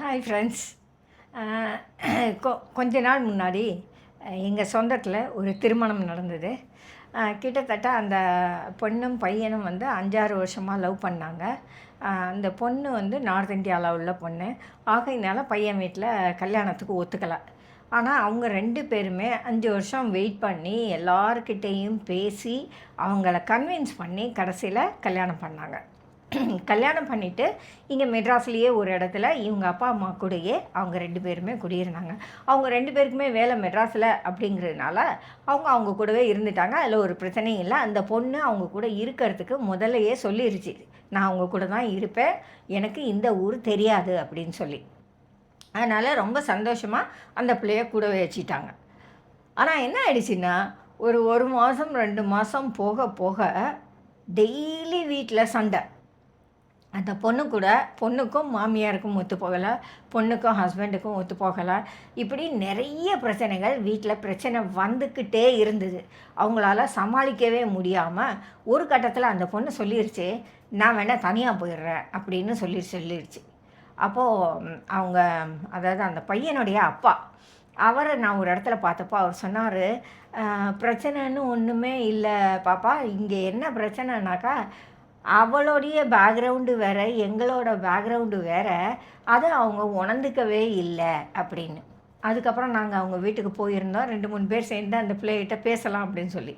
Hi friends. கொஞ்ச நாள் முன்னாடி எங்கள் சொந்தத்தில் ஒரு திருமணம் நடந்தது. கிட்டத்தட்ட அந்த பொண்ணும் பையனும் வந்து 5-6 வருஷமாக லவ் பண்ணாங்க. அந்த பொண்ணு வந்து நார்த் இந்தியாவில் உள்ள பொண்ணு. ஆகையினால பையன் வீட்டில் கல்யாணத்துக்கு ஒத்துக்கலை. ஆனால் அவங்க 2 பேருமே 5 வருஷம் வெயிட் பண்ணி எல்லார்கிட்டேயும் பேசி அவங்கள கன்வின்ஸ் பண்ணி கடைசியில் கல்யாணம் பண்ணாங்க. கல்யாணம் பண்ணிவிட்டு இங்கே மெட்ராஸ்லேயே ஒரு இடத்துல இவங்க அப்பா அம்மா கூடயே அவங்க 2 பேருமே குடியிருந்தாங்க. அவங்க 2 பேருக்குமே வேலை மெட்ராஸில் அப்படிங்கிறதுனால அவங்க கூடவே இருந்துட்டாங்க. அதில் ஒரு பிரச்சனையும் இல்லை. அந்த பொண்ணு அவங்க கூட இருக்கிறதுக்கு முதல்லையே சொல்லிருச்சு, நான் அவங்க கூட தான் இருப்பேன், எனக்கு இந்த ஊர் தெரியாது அப்படின்னு சொல்லி. அதனால் ரொம்ப சந்தோஷமாக அந்த பிள்ளைய கூடவே வச்சுட்டாங்க. ஆனால் என்ன ஆயிடுச்சுன்னா, ஒரு மாதம் 2 மாதம் போக போக டெய்லி வீட்டில் சண்டை. அந்த பொண்ணுக்கும் மாமியாருக்கும் ஒத்து போகலை, பொண்ணுக்கும் ஹஸ்பண்டுக்கும் ஒத்து போகலை. இப்படி நிறைய பிரச்சனைகள் வீட்டில் பிரச்சனை வந்துக்கிட்டே இருந்தது. அவங்களால சமாளிக்கவே முடியாமல் ஒரு கட்டத்தில் அந்த பொண்ணு சொல்லிருச்சு, நான் வேணால் தனியாக போயிடுறேன் அப்படின்னு சொல்லிடுச்சு. அப்போது அவங்க, அதாவது அந்த பையனுடைய அப்பா, அவரை நான் ஒரு இடத்துல பார்த்தப்போ அவர் சொன்னார், பிரச்சனைன்னு ஒன்றுமே இல்லை பாப்பா, இங்கே என்ன பிரச்சனைனாக்கா அவளுடைய பேக்ரவுண்டு வேறு, எங்களோட பேக்ரவுண்டு வேறு, அதை அவங்க உணர்ந்துக்கவே இல்லை அப்படின்னு. அதுக்கப்புறம் நாங்கள் அவங்க வீட்டுக்கு போயிருந்தோம். 2-3 பேர் சேர்ந்து அந்த பிள்ளைகிட்ட பேசலாம் அப்படின்னு சொல்லி.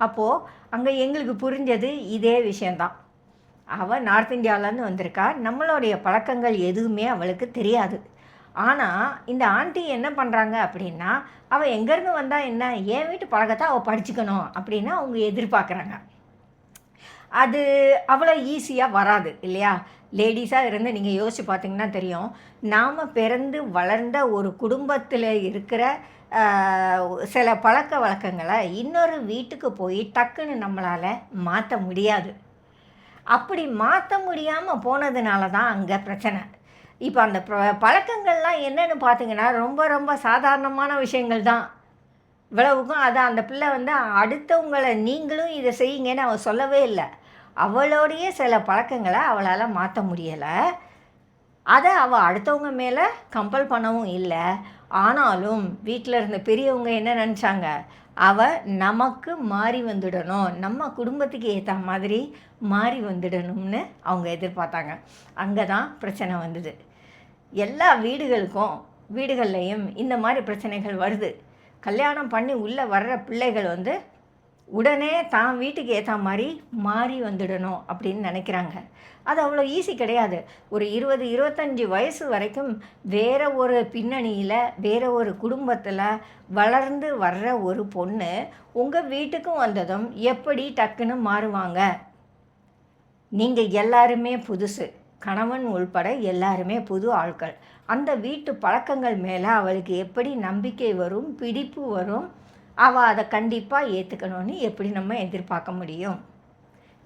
அப்போது அங்கே எங்களுக்கு புரிஞ்சது இதே விஷயந்தான். அவள் நார்த் இந்தியாவிலேருந்து வந்திருக்கா, நம்மளுடைய பழக்கங்கள் எதுவுமே அவளுக்கு தெரியாது. ஆனால் இந்த ஆண்டி என்ன பண்ணுறாங்க அப்படின்னா, அவள் எங்கேருந்து வந்தால் என்ன, என் வீட்டு பழக்கத்தை அவள் படிச்சுக்கணும் அப்படின்னு அவங்க எதிர்பார்க்குறாங்க. அது அவ்வளோ ஈஸியாக வராது இல்லையா? லேடிஸாக இருந்து நீங்கள் யோசிச்சு பார்த்தீங்கன்னா தெரியும், நாம் பிறந்து வளர்ந்த ஒரு குடும்பத்தில் இருக்கிற சில பழக்க வழக்கங்களை இன்னொரு வீட்டுக்கு போய் டக்குன்னு நம்மளால் மாற்ற முடியாது. அப்படி மாற்ற முடியாமல் போனதுனால தான் அங்கே பிரச்சனை. இப்போ அந்த பழக்கங்கள்லாம் என்னென்னு பார்த்தீங்கன்னா ரொம்ப ரொம்ப சாதாரணமான விஷயங்கள் தான். இவ்வளவுக்கும் அதை அந்த பிள்ளை வந்து அடுத்தவங்களை நீங்களும் இதை செய்யுங்கன்னு அவள் சொல்லவே இல்லை. அவளோடைய சில பழக்கங்களை அவளால் மாற்ற முடியலை. அதை அவள் அடுத்தவங்க மேலே கம்பல் பண்ணவும் இல்லை. ஆனாலும் வீட்டில் இருந்த பெரியவங்க என்ன நினச்சாங்க, அவள் நமக்கு மாறி வந்துடணும், நம்ம குடும்பத்துக்கு ஏற்ற மாதிரி மாறி வந்துடணும்னு அவங்க எதிர்பார்த்தாங்க. அங்கே தான் பிரச்சனை வந்தது. எல்லா வீடுகள்லையும் இந்த மாதிரி பிரச்சனைகள் வருது. கல்யாணம் பண்ணி உள்ளே வர்ற பிள்ளைகள் வந்து உடனே தான் வீட்டுக்கு ஏற்ற மாதிரி மாறி வந்துடணும் அப்படின்னு நினைக்கிறாங்க. அது அவ்வளோ ஈஸி கிடையாது. ஒரு 20-25 வயசு வரைக்கும் வேறு ஒரு பின்னணியில், வேறு ஒரு குடும்பத்தில் வளர்ந்து வர்ற ஒரு பொண்ணு உங்கள் வீட்டுக்கும் வந்ததும் எப்படி டக்குன்னு மாறுவாங்க? நீங்கள் எல்லாருமே புதுசு, கணவன் உள்பட எல்லாருமே புது ஆட்கள். அந்த வீட்டு பழக்கங்கள் மேலே அவளுக்கு எப்படி நம்பிக்கை வரும், பிடிப்பு வரும்? அவள் அதை கண்டிப்பாக ஏற்றுக்கணும்னு எப்படி நம்ம எதிர்பார்க்க முடியும்?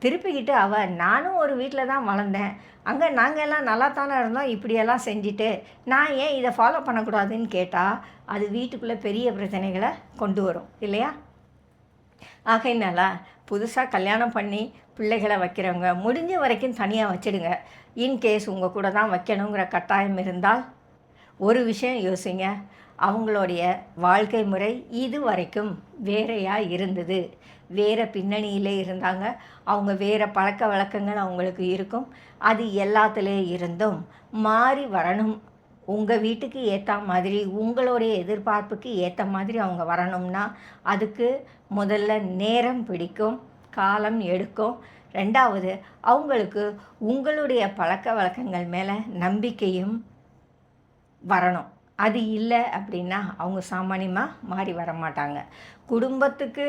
திருப்பிக்கிட்டு நானும் ஒரு வீட்டில் தான் வளர்ந்தேன், அங்கே நாங்கள் எல்லாம் நல்லா தானே இருந்தோம், இப்படியெல்லாம் செஞ்சுட்டு நான் ஏன் இதை ஃபாலோ பண்ணக்கூடாதுன்னு கேட்டால் அது வீட்டுக்குள்ளே பெரிய பிரச்சனைகளை கொண்டு வரும் இல்லையா? ஆகையினால புதுசாக கல்யாணம் பண்ணி பிள்ளைகளை வைக்கிறவங்க முடிஞ்ச வரைக்கும் தனியாக வச்சிடுங்க. இன்கேஸ் உங்கள் கூட தான் வைக்கணுங்கிற கட்டாயம் இருந்தால் ஒரு விஷயம் யோசிங்க, அவங்களுடைய வாழ்க்கை முறை இது வரைக்கும் வேறையாக இருந்தது, வேறு பின்னணியிலே இருந்தாங்க, அவங்க வேறு பழக்க வழக்கங்கள் அவங்களுக்கு இருக்கும். அது எல்லாத்துலே இருந்தும் மாறி வரணும். உங்கள் வீட்டுக்கு ஏற்ற மாதிரி, உங்களுடைய எதிர்பார்ப்புக்கு ஏற்ற மாதிரி அவங்க வரணும்னா அதுக்கு முதல்ல நேரம் பிடிக்கும், காலம் எடுக்கும். 2வது, அவங்களுக்கு உங்களுடைய பழக்க வழக்கங்கள் மேலே நம்பிக்கையும் வரணும். அது இல்லை அப்படின்னா அவங்க சாமானியமாக மாறி வர மாட்டாங்க. குடும்பத்துக்கு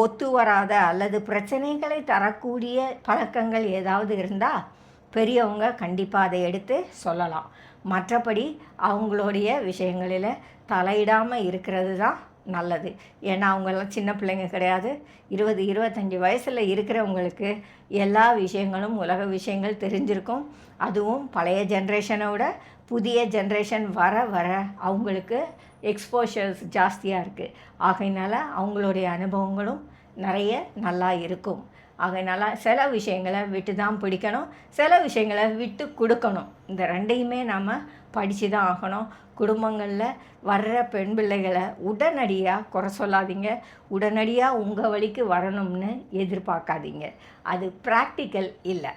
ஒத்து வராத அல்லது பிரச்சனைகளை தரக்கூடிய பழக்கங்கள் ஏதாவது இருந்தால் பெரியவங்க கண்டிப்பாக அதை எடுத்து சொல்லலாம். மற்றபடி அவங்களுடைய விஷயங்களில் தலையிடாமல் இருக்கிறது தான் நல்லது. ஏன்னா அவங்கெல்லாம் சின்ன பிள்ளைங்க கிடையாது. 20-25 வயசில் இருக்கிறவங்களுக்கு எல்லா விஷயங்களும், உலக விஷயங்கள் தெரிஞ்சிருக்கும். அதுவும் பழைய ஜென்ரேஷனை விட புதிய ஜென்ரேஷன் வர வர அவங்களுக்கு எக்ஸ்போஷர்ஸ் ஜாஸ்தியாக இருக்குது. ஆகையினால அவங்களுடைய அனுபவங்களும் நிறைய நல்லா இருக்கும். அதனால் சில விஷயங்களை விட்டு தான் பிடிக்கணும், சில விஷயங்களை விட்டு கொடுக்கணும். இந்த ரெண்டையுமே நாம் படித்து தான் ஆகணும். குடும்பங்களில் வர்ற பெண் பிள்ளைகளை உடனடியாக குறை சொல்லாதீங்க, உடனடியாக உங்கள் வழிக்கு வரணும்னு எதிர்பார்க்காதீங்க. அது ப்ராக்டிக்கல் இல்லை.